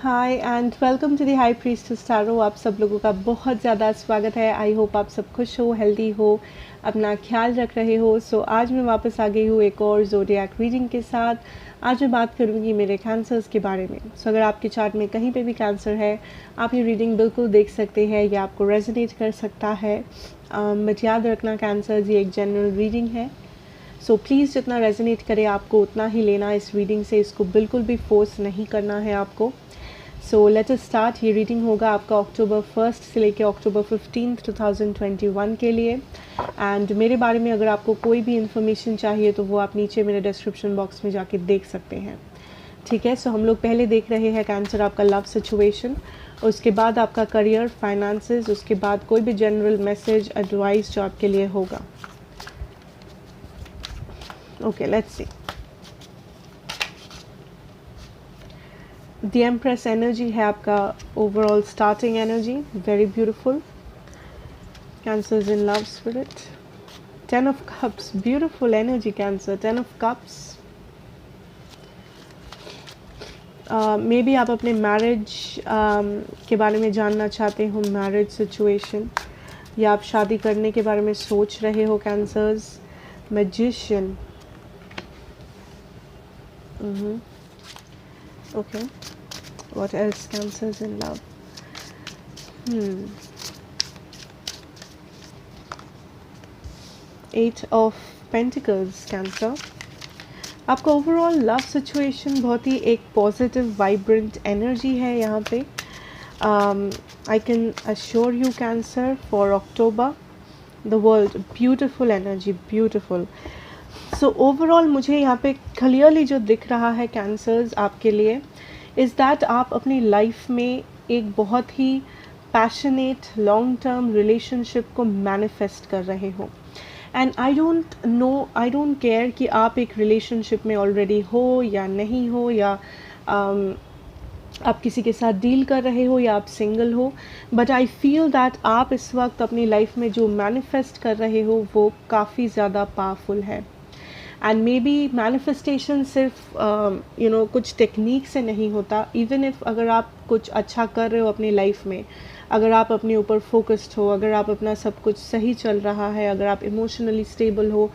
Hi and welcome to the high priestess tarot. आप सब लोगों का बहुत ज़्यादा स्वागत है। आई होप आप सब खुश हो, हेल्दी हो, अपना ख्याल रख रहे हो। आज मैं वापस आ गई हूँ एक और ज़ोडिएक रीडिंग के साथ। आज मैं बात करूँगी मेरे कैंसर्स के बारे में। अगर आपके चार्ट में कहीं पे भी कैंसर है, आप ये रीडिंग बिल्कुल देख सकते हैं, या आपको रेजोनेट कर सकता है। बट याद रखना, कैंसर्स ये एक जनरल रीडिंग है। प्लीज़ जितना रेजोनेट करे आपको उतना ही लेना इस रीडिंग से। इसको बिल्कुल भी फोर्स नहीं करना है आपको। Let us start. ये रीडिंग होगा आपका अक्टूबर 1 से लेकर अक्टूबर 15, 2021 के लिए। एंड मेरे बारे में अगर आपको कोई भी इन्फॉर्मेशन चाहिए तो वो आप नीचे मेरे डिस्क्रिप्शन बॉक्स में जाके देख सकते हैं। ठीक है। हम लोग पहले देख रहे हैं कैंसर आपका लव सिचुएशन, उसके बाद आपका करियर, फाइनेंसेस, उसके बाद कोई भी जनरल मैसेज, एडवाइस जो आपके लिए होगा। Okay, let's see. The empress energy है आपका overall starting energy, very beautiful. Cancers in love spirit, 10 of cups, beautiful energy cancer, 10 of cups. May be आप अपने मैरिज के बारे में जानना चाहते हो, मैरिज सिचुएशन, या आप शादी करने के बारे में सोच रहे हो cancers. Magician, okay, what else? Cancers in love. Eight of Pentacles, Cancer. आपका ओवरऑल लव सिचुएशन बहुत ही एक पॉजिटिव वाइब्रेंट एनर्जी है यहाँ पे। I can assure you cancer for October the world, beautiful energy, beautiful. Overall मुझे यहाँ पे clearly जो दिख रहा है कैंसर्स आपके लिए इज़ दैट आप अपनी लाइफ में एक बहुत ही पैशनेट लॉन्ग टर्म रिलेशनशिप को मैनिफेस्ट कर रहे हो। एंड आई डोंट केयर कि आप एक रिलेशनशिप में ऑलरेडी हो या नहीं हो, या आप किसी के साथ डील कर रहे हो, या आप सिंगल हो, बट आई फील दैट आप इस वक्त अपनी लाइफ में जो मैनिफेस्ट कर रहे हो वो काफ़ी ज़्यादा पावरफुल है। एंड मे बी मैनिफेस्टेशन सिर्फ कुछ टेक्निक से नहीं होता। इवन इफ अगर आप कुछ अच्छा कर रहे हो अपनी लाइफ में, अगर आप अपने ऊपर फोकस्ड हो, अगर आप अपना सब कुछ सही चल रहा है, अगर आप इमोशनली स्टेबल हो,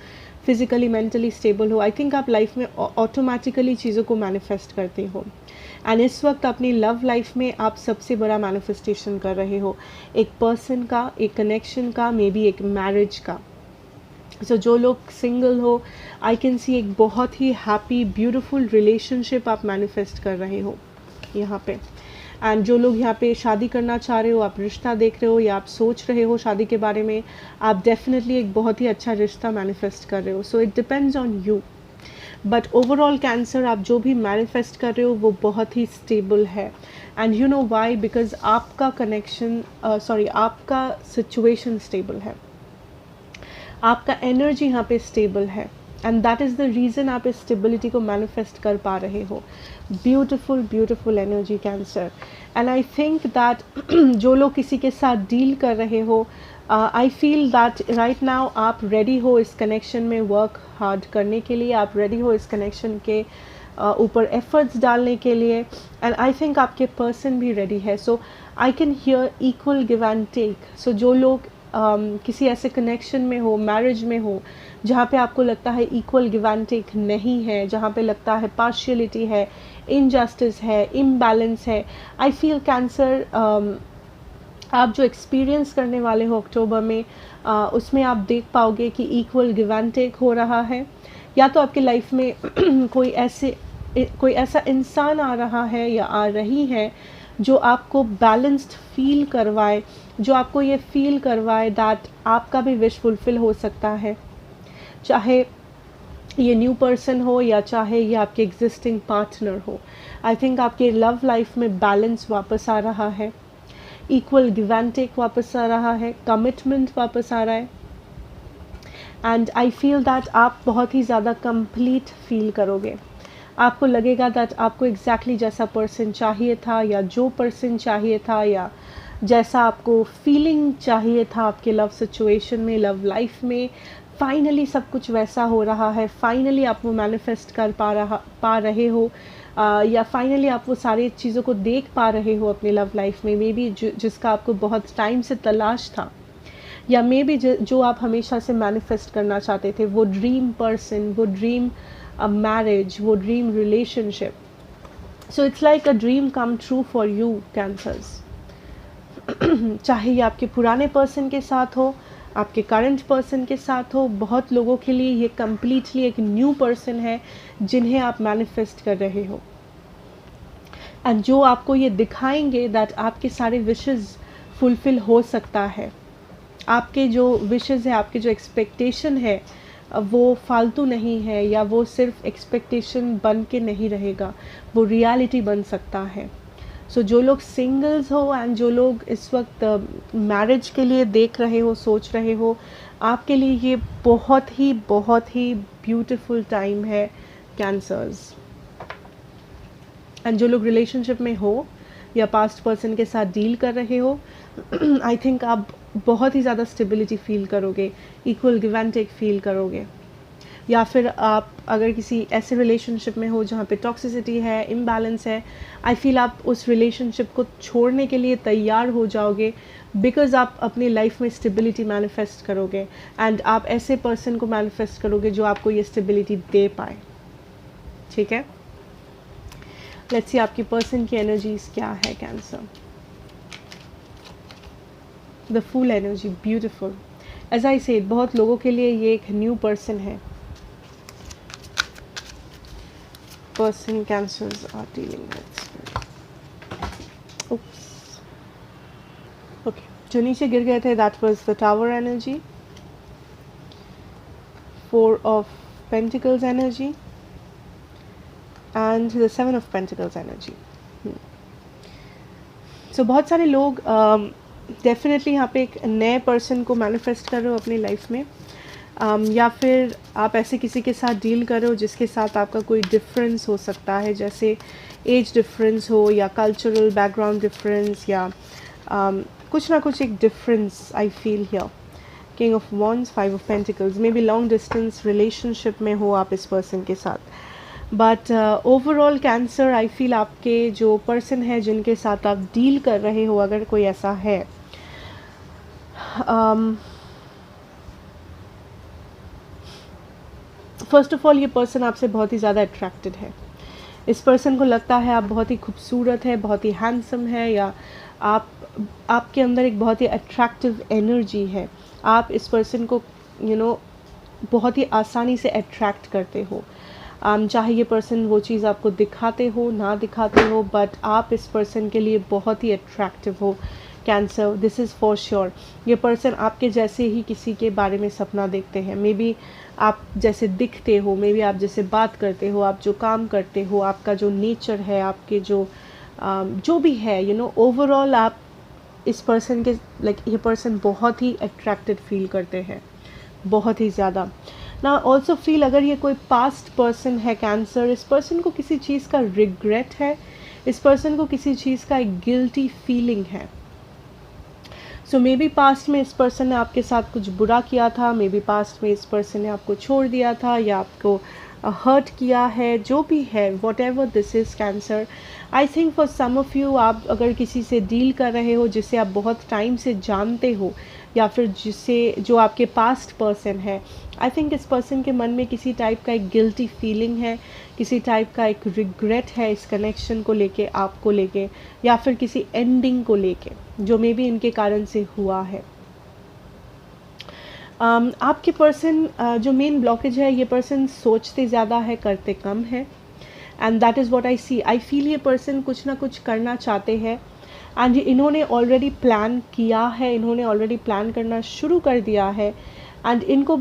फिजिकली मेंटली स्टेबल हो, आई थिंक आप लाइफ में ऑटोमेटिकली चीज़ों को मैनिफेस्ट करते हो। एंड इस वक्त अपनी लव लाइफ में आप सबसे बड़ा मैनिफेस्टेशन कर रहे हो, एक पर्सन का, एक कनेक्शन का, मे बी एक मैरिज का। जो लोग सिंगल हो, आई कैन सी एक बहुत ही हैप्पी ब्यूटीफुल रिलेशनशिप आप मैनिफेस्ट कर रहे हो यहाँ पे। एंड जो लोग यहाँ पे शादी करना चाह रहे हो, आप रिश्ता देख रहे हो, या आप सोच रहे हो शादी के बारे में, आप डेफिनेटली एक बहुत ही अच्छा रिश्ता मैनिफेस्ट कर रहे हो। It depends on you. But overall cancer, आप जो भी मैनिफेस्ट कर रहे हो वो बहुत ही स्टेबल है। And you know why? Because आपका कनेक्शन आपका सिचुएशन स्टेबल है, आपका एनर्जी यहाँ पे स्टेबल है, and that is the reason आप इस स्टेबिलिटी को मैनिफेस्ट कर पा रहे हो। Beautiful beautiful energy cancer. And I think that जो लोग किसी के साथ डील कर रहे हो, I feel that right now आप रेडी हो इस कनेक्शन में वर्क हार्ड करने के लिए, आप रेडी हो इस कनेक्शन के ऊपर एफर्ट्स डालने के लिए। एंड आई थिंक आपके पर्सन भी रेडी है। I can here equal give and take. जो लोग किसी ऐसे कनेक्शन में हो, मैरिज में हो, जहाँ पे आपको लगता है इक्वल गिव एंड टेक नहीं है, जहाँ पे लगता है पार्शियलिटी है, इनजस्टिस है, इम्बैलेंस है, आई फील कैंसर आप जो एक्सपीरियंस करने वाले हो अक्टूबर में, उसमें आप देख पाओगे कि इक्वल गिव एंड टेक हो रहा है। या तो आपकी लाइफ में कोई ऐसा इंसान आ रहा है या आ रही है जो आपको बैलेंस्ड फील करवाए, जो आपको ये फील करवाए दैट आपका भी विश फुलफिल हो सकता है, चाहे ये न्यू पर्सन हो या चाहे ये आपके एग्जिस्टिंग पार्टनर हो। आई थिंक आपके लव लाइफ में बैलेंस वापस आ रहा है, इक्वल गिव एंड टेक वापस आ रहा है, कमिटमेंट वापस आ रहा है। एंड आई फील दैट आप बहुत ही ज़्यादा कंप्लीट फील करोगे। आपको लगेगा दैट आपको एग्जैक्टली जैसा पर्सन चाहिए था, या जो पर्सन चाहिए था, या जैसा आपको फीलिंग चाहिए था आपके लव सिचुएशन में, लव लाइफ में, फाइनली सब कुछ वैसा हो रहा है। फाइनली आप वो मैनिफेस्ट कर पा रहे हो। या फाइनली आप वो सारी चीज़ों को देख पा रहे हो अपने लव लाइफ में, मे बी जिसका आपको बहुत टाइम से तलाश था, या मे बी जो आप हमेशा से मैनिफेस्ट करना चाहते थे, वो ड्रीम पर्सन, वो ड्रीम मैरिज, वो dream relationship. So it's like a dream come true for you cancers. चाहे ये आपके पुराने पर्सन के साथ हो, आपके करंट पर्सन के साथ हो, बहुत लोगों के लिए ये कम्प्लीटली एक न्यू पर्सन है जिन्हें आप मैनिफेस्ट कर रहे हो, एंड जो आपको ये दिखाएंगे दैट आपके सारे विशेस फुलफिल हो सकता है. आपके जो विशेस है, आपके जो एक्सपेक्टेशन है, वो फालतू नहीं है, या वो सिर्फ एक्सपेक्टेशन बन के नहीं रहेगा, वो रियलिटी बन सकता है. सो जो लोग सिंगल्स हो एंड जो लोग इस वक्त मैरिज के लिए देख रहे हो, सोच रहे हो, आपके लिए ये बहुत ही ब्यूटीफुल टाइम है कैंसर्स. एंड जो लोग रिलेशनशिप में हो या पास्ट पर्सन के साथ डील कर रहे हो, आई थिंक आप बहुत ही ज़्यादा स्टेबिलिटी फील करोगे, equal give and take feel करोगे. या फिर आप अगर किसी ऐसे रिलेशनशिप में हो जहाँ पे टॉक्सिसिटी है, इम्बैलेंस है, आई फील आप उस रिलेशनशिप को छोड़ने के लिए तैयार हो जाओगे, बिकॉज आप अपनी लाइफ में स्टेबिलिटी मैनिफेस्ट करोगे, एंड आप ऐसे पर्सन को मैनिफेस्ट करोगे जो आपको ये स्टेबिलिटी दे पाए. ठीक है, लेट्स सी आपकी पर्सन की एनर्जीज क्या है cancer. The full energy, beautiful. As I said, बहुत लोगों के लिए ये एक न्यू पर्सन है. Person cancers are dealing with. Oops. Okay. जो नीचे गिर गए थे, that was the Tower energy, 4 of Pentacles energy, and the 7 of Pentacles energy. So बहुत सारे लोग डेफिनेटली यहाँ पे एक नए पर्सन को मैनिफेस्ट कर रहे हो अपनी लाइफ में, या फिर आप ऐसे किसी के साथ डील कर रहे हो जिसके साथ आपका कोई डिफरेंस हो सकता है, जैसे एज डिफरेंस हो, या कल्चरल बैकग्राउंड डिफरेंस, या कुछ ना कुछ एक difference I feel here. King of wands, 5 of pentacles. May be long distance relationship में हो आप इस पर्सन के साथ, but overall cancer I feel आपके जो पर्सन है जिनके साथ आप डील कर रहे हो, अगर कोई ऐसा है, फर्स्ट ऑफ ऑल ये पर्सन आपसे बहुत ही ज़्यादा अट्रैक्टेड है. इस पर्सन को लगता है आप बहुत ही खूबसूरत है, बहुत ही हैंडसम है, या आपके अंदर एक बहुत ही अट्रैक्टिव एनर्जी है. आप इस पर्सन को बहुत ही आसानी से अट्रैक्ट करते हो. चाहे ये पर्सन वो चीज़ आपको दिखाते हो ना दिखाते हो, बट आप इस पर्सन के लिए बहुत ही अट्रैक्टिव हो cancer. This is for sure. ये पर्सन आपके जैसे ही किसी के बारे में सपना देखते हैं. मे बी आप जैसे दिखते हो, मे बी आप जैसे बात करते हो, आप जो काम करते हो, आपका जो नेचर है, आपके जो भी है, ओवरऑल आप इस पर्सन के ये पर्सन बहुत ही अट्रैक्टेड फील करते हैं, बहुत ही ज़्यादा. ना ऑल्सो फील अगर ये कोई पास्ट पर्सन है कैंसर, इस पर्सन को किसी चीज़ का रिग्रेट है, इस पर्सन को किसी चीज़ का एक गिल्टी फीलिंग है. सो मे बी पास्ट में इस पर्सन ने आपके साथ कुछ बुरा किया था, मे बी पास्ट में इस पर्सन ने आपको छोड़ दिया था या आपको हर्ट किया है, जो भी है, whatever this is cancer. I think for some of you, आप अगर किसी से डील कर रहे हो जिसे आप बहुत टाइम से जानते हो, या फिर जो आपके पास्ट पर्सन है, आई थिंक इस पर्सन के मन में किसी टाइप का एक गिल्टी फीलिंग है, किसी टाइप का एक रिग्रेट है इस कनेक्शन को लेके, आपको लेके, या फिर किसी एंडिंग को लेके जो मे बी इनके कारण से हुआ है. आपके पर्सन जो मेन ब्लॉकेज है, ये पर्सन सोचते ज़्यादा है, करते कम है, and that is what I see. I feel ये पर्सन कुछ ना कुछ करना चाहते हैं, एंड इन्होंने ऑलरेडी प्लान किया है, इन्होंने ऑलरेडी प्लान करना शुरू कर दिया है, एंड इनको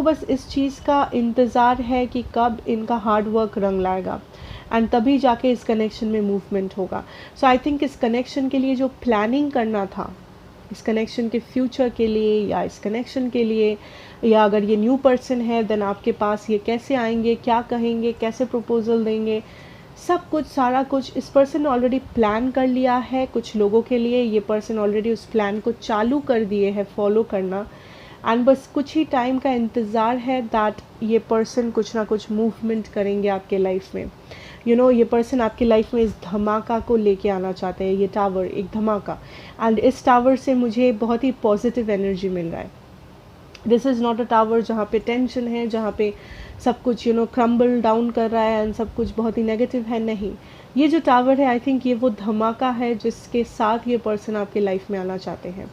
बस इस चीज़ का इंतज़ार है कि कब इनका हार्ड वर्क रंग लाएगा, एंड तभी जाके इस कनेक्शन में मूवमेंट होगा. सो आई थिंक इस कनेक्शन के लिए जो प्लानिंग करना था, इस कनेक्शन के फ्यूचर के लिए, या इस कनेक्शन के लिए, या अगर ये न्यू पर्सन है देन आपके पास ये कैसे आएंगे, क्या कहेंगे, कैसे प्रपोजल देंगे, सब कुछ, सारा कुछ इस पर्सन ने ऑलरेडी प्लान कर लिया है. कुछ लोगों के लिए ये पर्सन ऑलरेडी उस प्लान को चालू कर दिए है फॉलो करना, एंड बस कुछ ही टाइम का इंतज़ार है दैट ये पर्सन कुछ ना कुछ मूवमेंट करेंगे आपके लाइफ में। ये पर्सन आपकी लाइफ में इस धमाका को लेके आना चाहते हैं, ये टावर एक धमाका। एंड इस टावर से मुझे बहुत ही पॉजिटिव एनर्जी मिल रहा है। This is not a tower जहाँ पे टेंशन है, जहाँ पे सब कुछ क्रम्बल डाउन कर रहा है एंड सब कुछ बहुत ही नेगेटिव है। नहीं, ये जो टावर है आई थिंक ये वो धमाका है जिसके साथ ये पर्सन आपके लाइफ में आना चाहते हैं।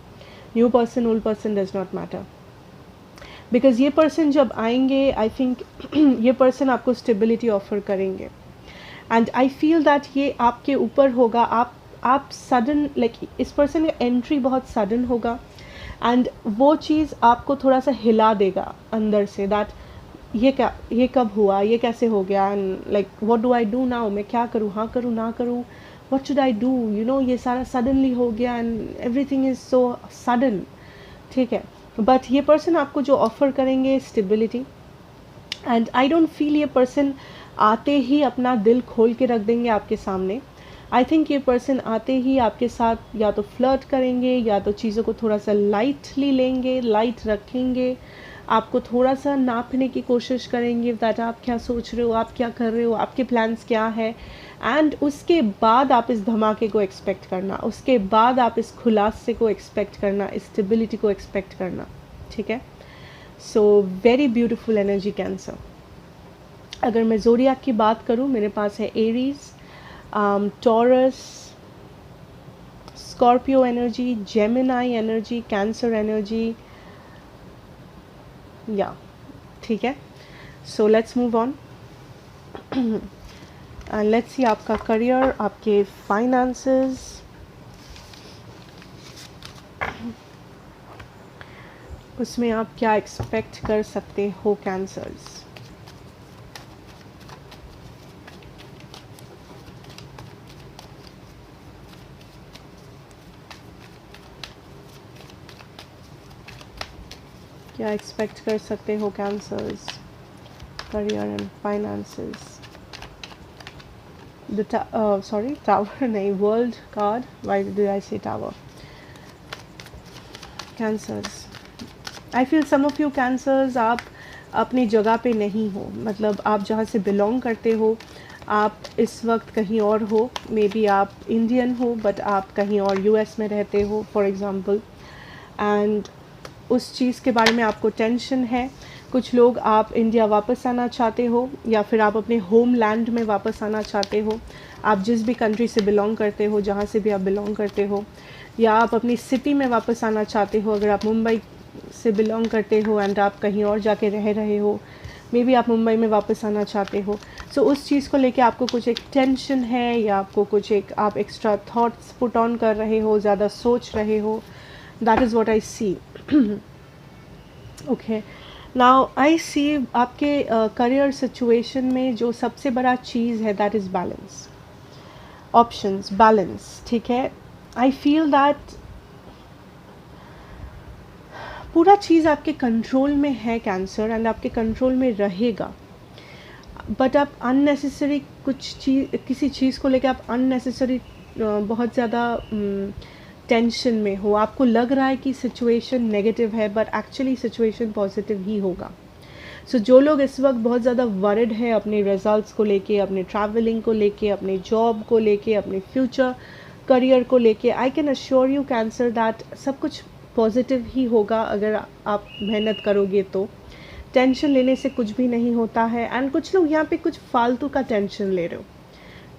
New person, old person, does not matter, because ये पर्सन जब आएंगे आई थिंक ये पर्सन आपको स्टेबिलिटी ऑफर करेंगे। एंड आई फील दैट ये आपके ऊपर होगा, आप सडन इस पर्सन का एंट्री बहुत सडन होगा एंड वो चीज़ आपको थोड़ा सा हिला देगा अंदर से, दैट ये कब हुआ, ये कैसे हो गया, and what do I do now, मैं क्या करूँ, हाँ करूँ ना करूँ, व्हाट शुड आई डू, ये सारा सडनली हो गया and everything is so sudden. ठीक है, बट ये पर्सन आपको जो ऑफ़र करेंगे stability. And I don't feel ये पर्सन आते ही अपना दिल खोल के रख देंगे आपके सामने। आई थिंक ये पर्सन आते ही आपके साथ या तो फ्लर्ट करेंगे या तो चीज़ों को थोड़ा सा लाइटली लेंगे, लाइट रखेंगे, आपको थोड़ा सा नापने की कोशिश करेंगे दैट आप क्या सोच रहे हो, आप क्या कर रहे हो, आपके प्लान्स क्या है। एंड उसके बाद आप इस धमाके को एक्सपेक्ट करना, उसके बाद आप इस खुलासे को एक्सपेक्ट करना, इस स्टेबिलिटी को एक्सपेक्ट करना। ठीक है, so very beautiful energy cancer. अगर मैं ज़ोडिएक की बात करूँ, मेरे पास है Aries, taurus, Scorpio energy, Gemini energy, cancer energy, या ठीक है। So let's move on and let's see आपका करियर, आपके फाइनेंसेस, उसमें आप क्या एक्सपेक्ट कर सकते हो कैंसर्स। क्या एक्सपेक्ट कर सकते हो Cancers, career and finances. Sorry tower नहीं, world card, why did I say tower. Cancers, I feel some of you Cancers आप अपनी जगह पे नहीं हो, मतलब आप जहाँ से बिलोंग करते हो आप इस वक्त कहीं और हो। मे बी आप इंडियन हो बट आप कहीं और यूएस में रहते हो फॉर एग्ज़ाम्पल, एंड उस चीज़ के बारे में आपको टेंशन है। कुछ लोग आप इंडिया वापस आना चाहते हो या फिर आप अपने होम लैंड में वापस आना चाहते हो, आप जिस भी कंट्री से बिलोंग करते हो, जहाँ से भी आप बिलोंग करते हो, या आप अपनी सिटी में वापस आना चाहते हो। अगर आप मुंबई से बिलोंग करते हो एंड आप कहीं और जाके रह रहे हो, मे बी आप मुंबई में वापस आना चाहते हो। सो उस चीज़ को लेके आपको कुछ एक टेंशन है या आपको कुछ एक आप एक्स्ट्रा थॉट्स पुट ऑन कर रहे हो, ज़्यादा सोच रहे हो। That is what I see. Okay, now I see आपके करियर सिचुएशन में जो सबसे बड़ा चीज़ है that is balance, options, balance. ठीक है, आई फील दैट पूरा चीज़ आपके कंट्रोल में है कैंसर, एंड आपके कंट्रोल में रहेगा, बट आप अननेसेसरी किसी चीज़ को लेकर आप अननेसेसरी बहुत ज़्यादा टेंशन में हो। आपको लग रहा है कि सिचुएशन नेगेटिव है बट एक्चुअली सिचुएशन पॉजिटिव ही होगा। सो जो लोग इस वक्त बहुत ज़्यादा वरिड है अपने रिजल्ट्स को लेके, अपने ट्रैवलिंग को लेके, अपने जॉब को लेके, अपने फ्यूचर करियर को लेके, I can assure you cancer that सब कुछ पॉजिटिव ही होगा अगर आप मेहनत करोगे तो। टेंशन लेने से कुछ भी नहीं होता है। एंड कुछ लोग यहाँ पे कुछ फालतू का टेंशन ले रहे हो,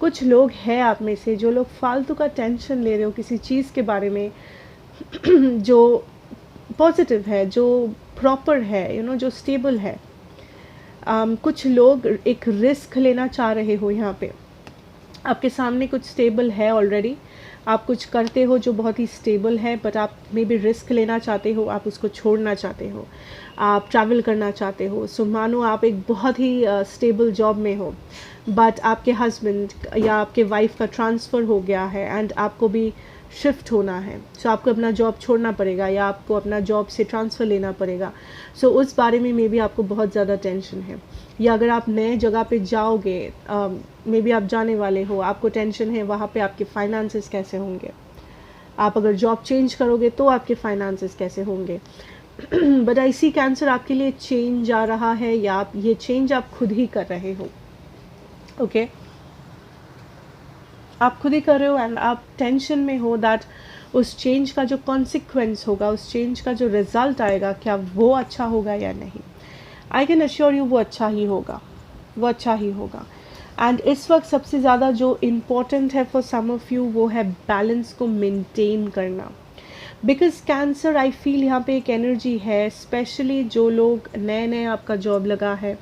कुछ लोग हैं आप में से जो लोग फालतू का टेंशन ले रहे हो किसी चीज़ के बारे में जो पॉजिटिव है, जो प्रॉपर है, जो स्टेबल है। कुछ लोग एक रिस्क लेना चाह रहे हो, यहाँ पे आपके सामने कुछ स्टेबल है ऑलरेडी, आप कुछ करते हो जो बहुत ही स्टेबल है, बट आप मे बी रिस्क लेना चाहते हो, आप उसको छोड़ना चाहते हो, आप ट्रैवल करना चाहते हो। सो मानो आप एक बहुत ही स्टेबल जॉब में हो, बट आपके हस्बैंड या आपके वाइफ का ट्रांसफ़र हो गया है एंड आपको भी शिफ्ट होना है। सो आपको अपना जॉब छोड़ना पड़ेगा या आपको अपना जॉब से ट्रांसफ़र लेना पड़ेगा। सो उस बारे में मे बी आपको बहुत ज़्यादा टेंशन है। या अगर आप नए जगह पे जाओगे, मे बी आप जाने वाले हो, आपको टेंशन है वहाँ पे आपके फाइनेंसेस कैसे होंगे। आप अगर जॉब चेंज करोगे तो आपके फाइनेंसेस कैसे होंगे। बट आई सी कैंसर आपके लिए चेंज आ रहा है, या आप ये चेंज आप खुद ही कर रहे हो. ओके, आप खुद ही कर रहे हो एंड आप टेंशन में हो दैट उस चेंज का जो कॉन्सिक्वेंस होगा, उस चेंज का जो रिजल्ट आएगा, क्या वो अच्छा होगा या नहीं. आई कैन अश्योर यू वो अच्छा ही होगा, वो अच्छा ही होगा. एंड इस वक्त सबसे ज़्यादा जो इम्पोर्टेंट है फॉर सम ऑफ यू वो है बैलेंस को मेंटेन करना. बिकॉज कैंसर आई फील यहाँ पे एक एनर्जी है, स्पेशली जो लोग नए नए आपका जॉब लगा है,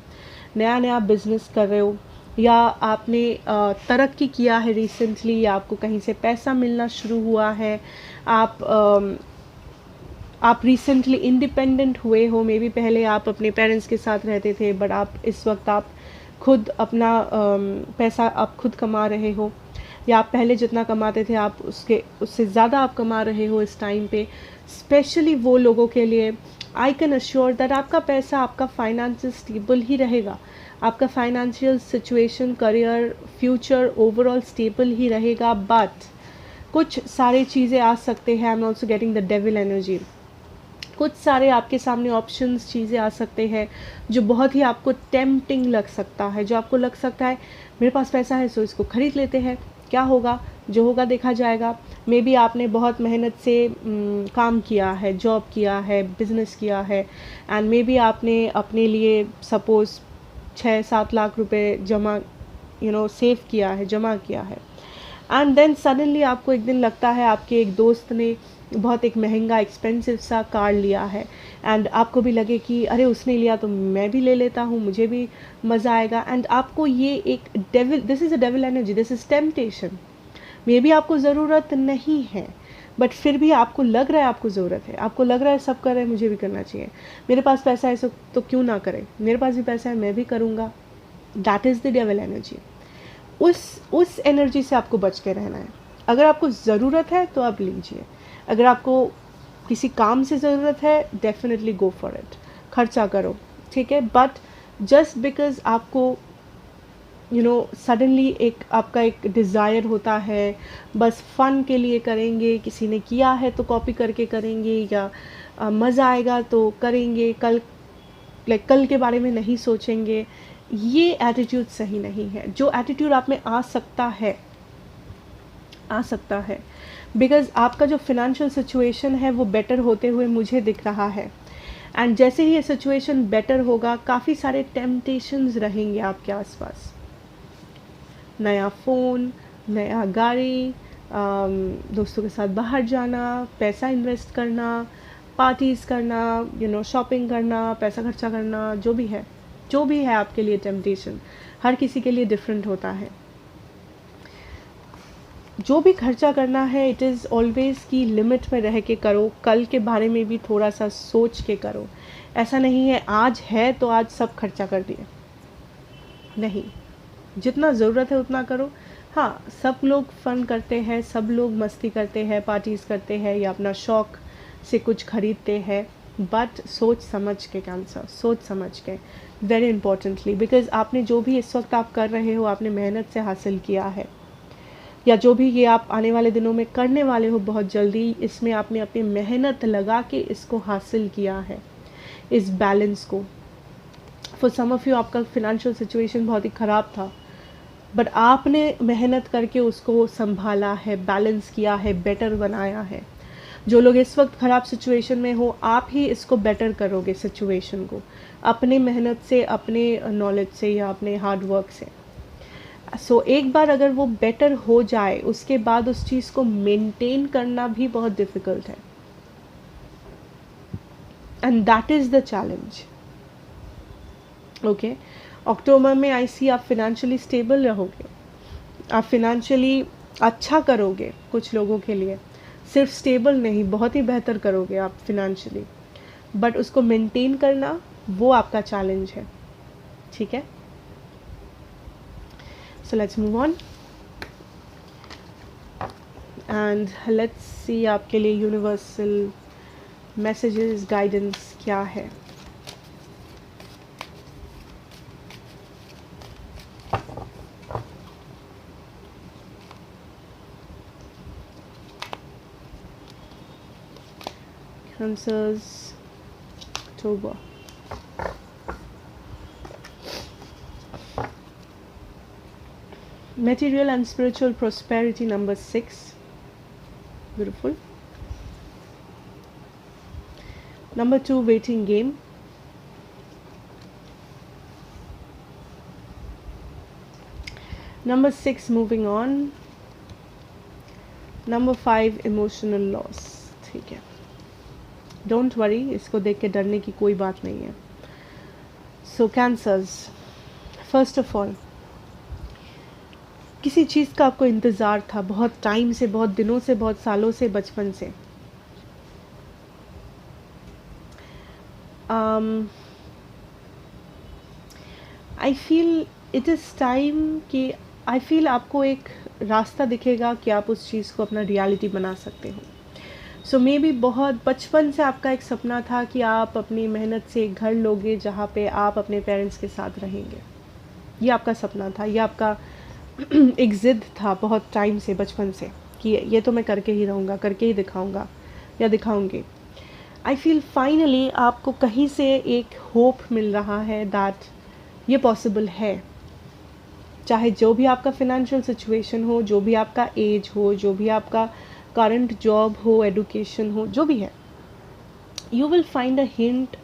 नया नया बिजनेस कर रहे हो, या आपने तरक्की किया है रिसेंटली, या आपको कहीं से पैसा मिलना शुरू हुआ है, आप रिसेंटली इंडिपेंडेंट हुए हो. मे बी पहले आप अपने पेरेंट्स के साथ रहते थे, बट आप इस वक्त आप खुद अपना पैसा आप खुद कमा रहे हो, या आप पहले जितना कमाते थे आप उससे ज़्यादा आप कमा रहे हो इस टाइम पे. स्पेशली वो लोगों के लिए आई कैन अश्योर दैट आपका पैसा, आपका फाइनेंस स्टेबल ही रहेगा, आपका financial situation, career, future overall stable ही रहेगा. बट कुछ सारी चीज़ें आ सकते हैं. I am also getting the devil energy. कुछ सारे आपके सामने ऑप्शंस, चीज़ें आ सकते हैं जो बहुत ही आपको टेम्पटिंग लग सकता है, जो आपको लग सकता है मेरे पास पैसा है सो इसको खरीद लेते हैं, क्या होगा, जो होगा देखा जाएगा. मे बी आपने बहुत मेहनत से काम किया है, जॉब किया है, बिजनेस किया है, एंड मे बी आपने अपने लिए सपोज 6-7 लाख रुपए जमा सेव किया है, जमा किया है. एंड देन सडनली आपको एक दिन लगता है आपके एक दोस्त ने बहुत एक महंगा एक्सपेंसिव सा कार लिया है, एंड आपको भी लगे कि अरे उसने लिया तो मैं भी ले लेता हूँ, मुझे भी मज़ा आएगा. एंड आपको ये एक devil, this is a devil energy, this is temptation. May be आपको ज़रूरत नहीं है, बट फिर भी आपको लग रहा है आपको ज़रूरत है, आपको लग रहा है सब कर रहे हैं मुझे भी करना चाहिए, मेरे पास पैसा है तो क्यों ना करें, मेरे पास भी पैसा है मैं भी करूँगा. That is the devil energy. उस एनर्जी से आपको बच के रहना है. अगर आपको ज़रूरत है तो आप लीजिए, अगर आपको किसी काम से ज़रूरत है डेफिनेटली गो फॉर इट, खर्चा करो, ठीक है. बट जस्ट बिकॉज आपको सडनली एक आपका एक डिज़ायर होता है, बस फ़न के लिए करेंगे, किसी ने किया है तो कॉपी करके करेंगे, या मज़ा आएगा तो करेंगे, कल के बारे में नहीं सोचेंगे, ये एटीट्यूड सही नहीं है. जो एटीट्यूड आप में आ सकता है बिकॉज आपका जो फिनेंशियल सिचुएशन है वो बेटर होते हुए मुझे दिख रहा है. एंड जैसे ही ये सिचुएशन बेटर होगा, काफ़ी सारे टेम्पटेशंस रहेंगे आपके आसपास. नया फ़ोन, नया गाड़ी, दोस्तों के साथ बाहर जाना, पैसा इन्वेस्ट करना, पार्टीज़ करना, शॉपिंग करना, पैसा खर्चा करना, जो भी है आपके लिए टेम्पटेशन. हर किसी के लिए डिफरेंट होता है. जो भी खर्चा करना है इट इज़ ऑलवेज़ की लिमिट में रह के करो, कल के बारे में भी थोड़ा सा सोच के करो. ऐसा नहीं है आज है तो आज सब खर्चा कर दिए, नहीं, जितना ज़रूरत है उतना करो. हाँ, सब लोग फ़न करते हैं, सब लोग मस्ती करते हैं, पार्टीज़ करते हैं, या अपना शौक़ से कुछ खरीदते हैं, बट सोच समझ के कैंसर, सोच समझ के, वेरी इंपॉर्टेंटली. बिकॉज आपने जो भी इस वक्त आप कर रहे हो आपने मेहनत से हासिल किया है, या जो भी ये आप आने वाले दिनों में करने वाले हो बहुत जल्दी, इसमें आपने अपनी मेहनत लगा के इसको हासिल किया है, इस बैलेंस को. फॉर सम ऑफ़ यू आपका फिनेंशियल सिचुएशन बहुत ही ख़राब था, बट आपने मेहनत करके उसको संभाला है, बैलेंस किया है, बेटर बनाया है. जो लोग इस वक्त ख़राब सिचुएशन में हो, आप ही इसको बेटर करोगे सिचुएशन को, अपने मेहनत से, अपने नॉलेज से, या अपने हार्ड वर्क से. सो एक बार अगर वो बेटर हो जाए, उसके बाद उस चीज़ को मेंटेन करना भी बहुत डिफ़िकल्ट है. And that is the challenge. Okay, October में आई सी आप फिनेंशियली स्टेबल रहोगे, आप फिनेंशियली अच्छा करोगे. कुछ लोगों के लिए सिर्फ स्टेबल नहीं, बहुत ही बेहतर करोगे आप फिनेंशियली, बट उसको मेंटेन करना वो आपका चैलेंज है. ठीक है, so let's move on and let's see आपके लिए यूनिवर्सल मैसेजेस, गाइडेंस क्या है. Cancers, October. Material and spiritual prosperity, number 6. Beautiful. Number 2, waiting game. Number 6, moving on. Number 5, emotional loss. ठीक है, डोंट वरी, इसको देख के डरने की कोई बात नहीं है. सो कैंसर्स, फर्स्ट ऑफ ऑल, किसी चीज़ का आपको इंतज़ार था बहुत टाइम से, बहुत दिनों से, बहुत सालों से, बचपन से. I feel it is time कि आई फील आपको एक रास्ता दिखेगा कि आप उस चीज़ को अपना रियलिटी बना सकते हो. सो मे बी बहुत बचपन से आपका एक सपना था कि आप अपनी मेहनत से एक घर लोगे जहाँ पे आप अपने पेरेंट्स के साथ रहेंगे. ये आपका सपना था, ये आपका एक ज़िद था बहुत टाइम से, बचपन से, कि ये तो मैं करके ही रहूँगा, करके ही दिखाऊँगा या दिखाऊँगी. आई फील फाइनली आपको कहीं से एक होप मिल रहा है दैट ये पॉसिबल है. चाहे जो भी आपका फिनेंशियल सिचुएशन हो, जो भी आपका एज हो, जो भी आपका करंट जॉब हो, एडुकेशन हो, जो भी है, you will find a hint.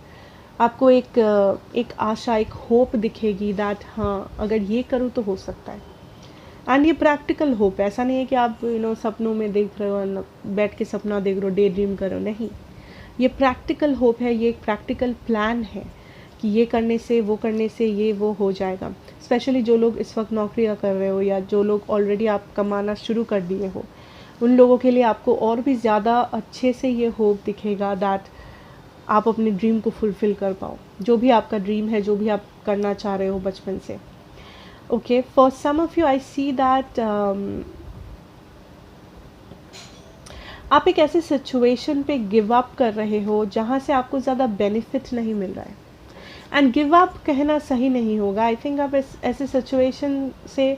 आपको एक आशा, एक होप दिखेगी दैट हाँ, अगर ये करूँ तो हो सकता है. एंड ये प्रैक्टिकल होप है, ऐसा नहीं है कि आप सपनों में देख रहे हो, बैठ के सपना देख रहे हो, डे ड्रीम कर रहे हो, नहीं. ये प्रैक्टिकल होप है, ये एक प्रैक्टिकल प्लान है कि ये करने से, वो करने से, ये वो हो जाएगा. स्पेशली जो लोग इस वक्त नौकरियाँ कर रहे हो या जो लोग ऑलरेडी आप कमाना शुरू कर दिए हो, उन लोगों के लिए आपको और भी ज़्यादा अच्छे से ये होप दिखेगा दैट आप अपने ड्रीम को फुलफ़िल कर पाओ. जो भी आपका ड्रीम है, जो भी आप करना चाह रहे हो बचपन से. Okay, for some of you I see that आप एक ऐसे सिचुएशन पे गिव अप कर रहे हो जहाँ से आपको ज़्यादा बेनिफिट नहीं मिल रहा है. एंड गिव अप कहना सही नहीं होगा. आई थिंक आप ऐसे सिचुएशन से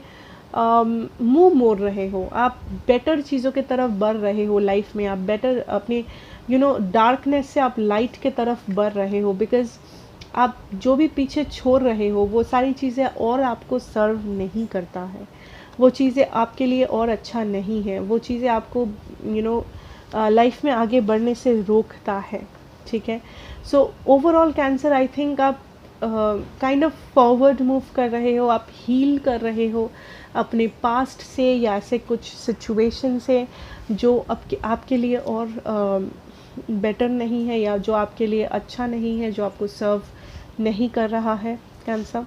मुंह मोड़ रहे हो. आप बेटर चीज़ों की तरफ बढ़ रहे हो लाइफ में. आप बेटर अपने डार्कनेस से आप लाइट के तरफ बढ़ रहे हो. बिकॉज आप जो भी पीछे छोड़ रहे हो वो सारी चीज़ें और आपको सर्व नहीं करता है. वो चीज़ें आपके लिए और अच्छा नहीं है. वो चीज़ें आपको लाइफ में आगे बढ़ने से रोकता है. ठीक है. So overall cancer, I think आप काइंड ऑफ फॉरवर्ड मूव कर रहे हो. आप हील कर रहे हो अपने पास्ट से या ऐसे कुछ सिचुएशन से जो आपके लिए और बेटर नहीं है या जो आपके लिए अच्छा नहीं है, जो आपको सर्व नहीं कर रहा है. Cancer,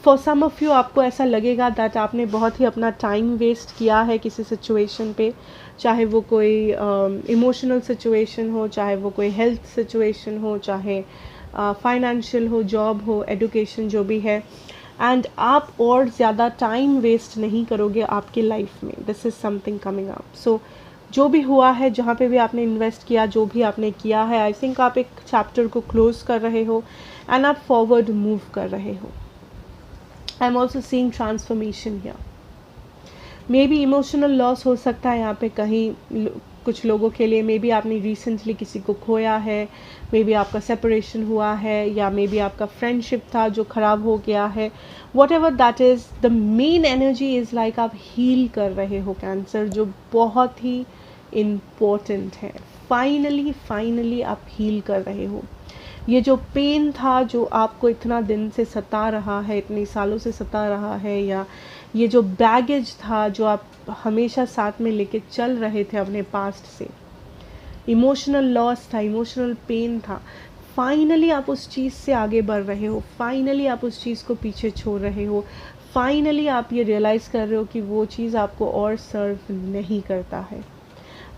for some of you आपको ऐसा लगेगा दैट आपने बहुत ही अपना टाइम वेस्ट किया है किसी सिचुएशन पे, चाहे वो कोई इमोशनल सिचुएशन हो, चाहे वो कोई हेल्थ सिचुएशन हो, चाहे फाइनेंशियल हो, जॉब हो, एडुकेशन, जो भी है. एंड आप और ज़्यादा टाइम वेस्ट नहीं करोगे आपकी लाइफ में. This is something coming up. So जो भी हुआ है, जहाँ पे भी आपने इन्वेस्ट किया, जो भी आपने किया है, आई थिंक आप एक चैप्टर को क्लोज कर रहे हो एंड आप फॉरवर्ड मूव कर रहे हो. आई am also seeing transformation here. May be emotional loss हो सकता है यहाँ पे कहीं कुछ लोगों के लिए. मे बी आपने रिसेंटली किसी को खोया है, मे बी आपका सेपरेशन हुआ है, या मे बी आपका फ्रेंडशिप था जो ख़राब हो गया है. What ever that is, the main energy is like आप हील कर रहे हो कैंसर, जो बहुत ही इम्पोर्टेंट है. फाइनली आप हील कर रहे हो. ये जो पेन था जो आपको इतना दिन से सता रहा है, इतने सालों से सता रहा है, या ये जो बैगेज था जो आप हमेशा साथ में लेके चल रहे थे अपने पास्ट से, इमोशनल लॉस था, इमोशनल पेन था, फाइनली आप उस चीज़ से आगे बढ़ रहे हो. फाइनली आप उस चीज़ को पीछे छोड़ रहे हो. फाइनली आप ये रियलाइज़ कर रहे हो कि वो चीज़ आपको और सर्व नहीं करता है.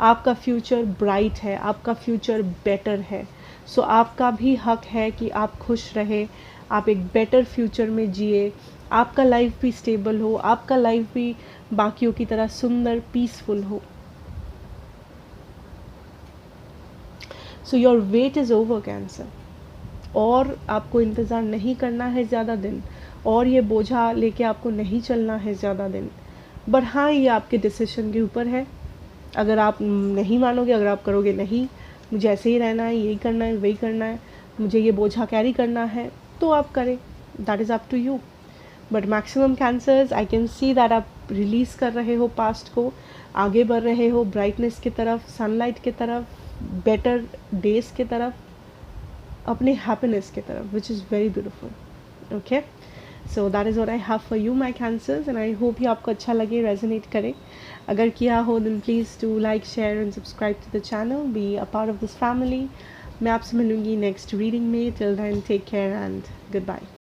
आपका फ्यूचर ब्राइट है, आपका फ्यूचर बेटर है. सो आपका भी हक है कि आप खुश रहे, आप एक बेटर फ्यूचर में जिए, आपका लाइफ भी स्टेबल हो, आपका लाइफ भी बाकियों की तरह सुंदर, पीसफुल हो. So your weight is over cancer. और आपको इंतज़ार नहीं करना है ज़्यादा दिन, और ये बोझा लेके आपको नहीं चलना है ज़्यादा दिन. बट हाँ, ये आपके डिसीजन के ऊपर है. अगर आप नहीं मानोगे, अगर आप करोगे नहीं, मुझे ऐसे ही रहना है, यही करना है, वही करना है, मुझे ये बोझा कैरी करना है, तो आप करें, that is up to you. But maximum cancers I can see that आप रिलीज़ कर रहे हो पास्ट को, आगे बढ़ रहे हो ब्राइटनेस की तरफ, सनलाइट की तरफ, बेटर डेज की तरफ, अपने हैप्पीनेस की तरफ, which is very beautiful. Okay, so that is what I have for you my cancers, and I hope ये आपको अच्छा लगे, रेजोनेट करे। अगर किया हो then please do like, share and subscribe to the channel, be a part of this family. मैं आपसे मिलूंगी नेक्स्ट रीडिंग में। Till then take care and good bye.